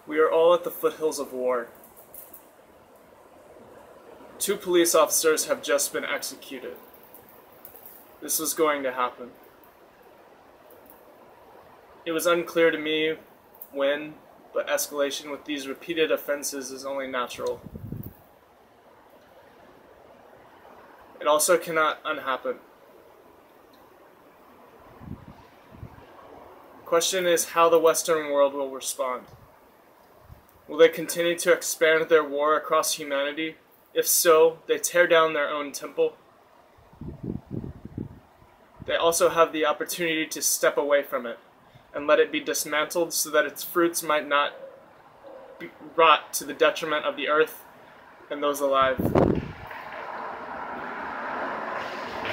We are all at the foothills of war. 2 police officers have just been executed. This was going to happen. It was unclear to me when, but escalation with these repeated offenses is only natural. It also cannot unhappen. The question is how the Western world will respond. Will they continue to expand their war across humanity? If so, they tear down their own temple. They also have the opportunity to step away from it and let it be dismantled so that its fruits might not be rot to the detriment of the earth and those alive.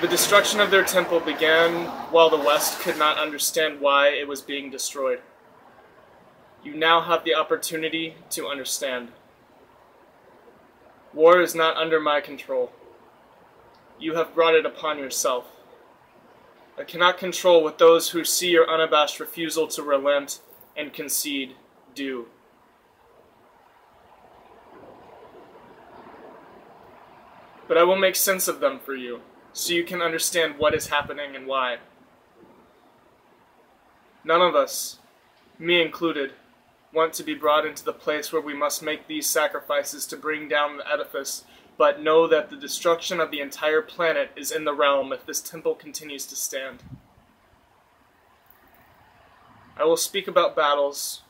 The destruction of their temple began while the West could not understand why it was being destroyed. You now have the opportunity to understand. War is not under my control. You have brought it upon yourself. I cannot control what those who see your unabashed refusal to relent and concede do. But I will make sense of them for you, so you can understand what is happening and why. None of us, me included, want to be brought into the place where we must make these sacrifices to bring down the edifice, but know that the destruction of the entire planet is in the realm if this temple continues to stand. I will speak about battles,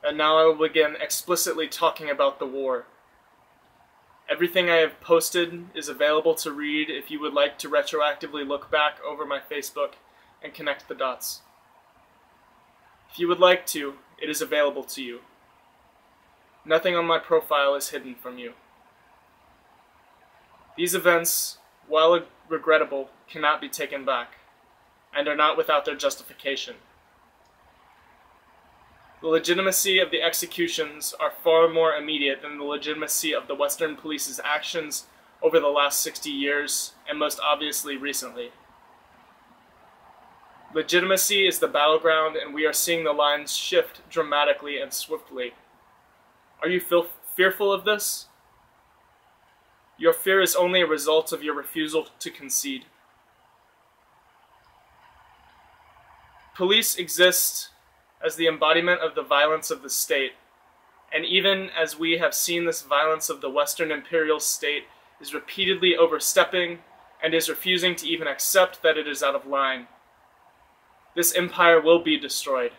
and now I will begin explicitly talking about the war. Everything I have posted is available to read if you would like to retroactively look back over my Facebook and connect the dots. If you would like to, it is available to you. Nothing on my profile is hidden from you. These events, while regrettable, cannot be taken back, and are not without their justification. The legitimacy of the executions are far more immediate than the legitimacy of the Western police's actions over the last 60 years, and most obviously recently. Legitimacy is the battleground, and we are seeing the lines shift dramatically and swiftly. Are you fearful of this? Your fear is only a result of your refusal to concede. Police exist as the embodiment of the violence of the state, and even as we have seen this violence of the Western imperial state is repeatedly overstepping and is refusing to even accept that it is out of line, this empire will be destroyed.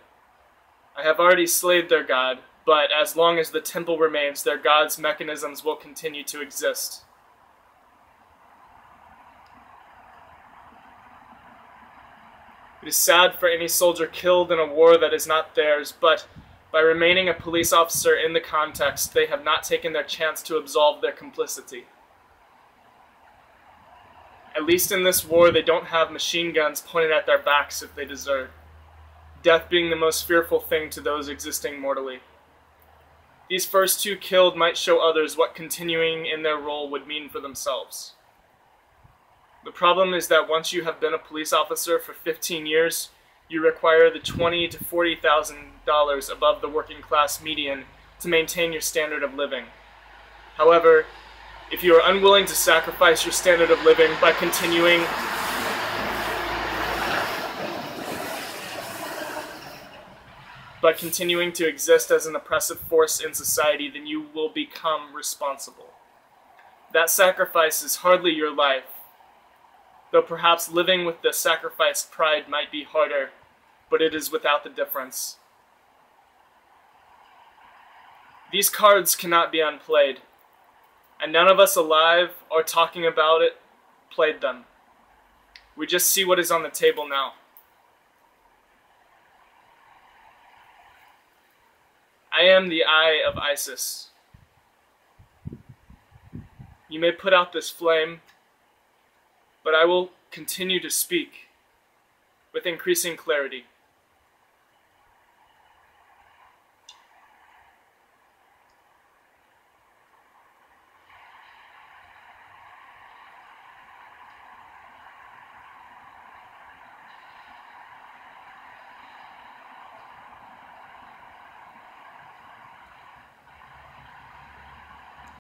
I have already slayed their god, but as long as the temple remains, their god's mechanisms will continue to exist. It is sad for any soldier killed in a war that is not theirs, but by remaining a police officer in the context, they have not taken their chance to absolve their complicity. At least in this war, they don't have machine guns pointed at their backs if they desert, death being the most fearful thing to those existing mortally. These first 2 killed might show others what continuing in their role would mean for themselves. The problem is that once you have been a police officer for 15 years, you require the $20,000 to $40,000 above the working class median to maintain your standard of living. However, if you are unwilling to sacrifice your standard of living by continuing to exist as an oppressive force in society, then you will become responsible. That sacrifice is hardly your life, though perhaps living with the sacrificed pride might be harder, but it is without the difference. These cards cannot be unplayed, and none of us alive or talking about it played them. We just see what is on the table now. I am the eye of Isis. You may put out this flame, but I will continue to speak with increasing clarity.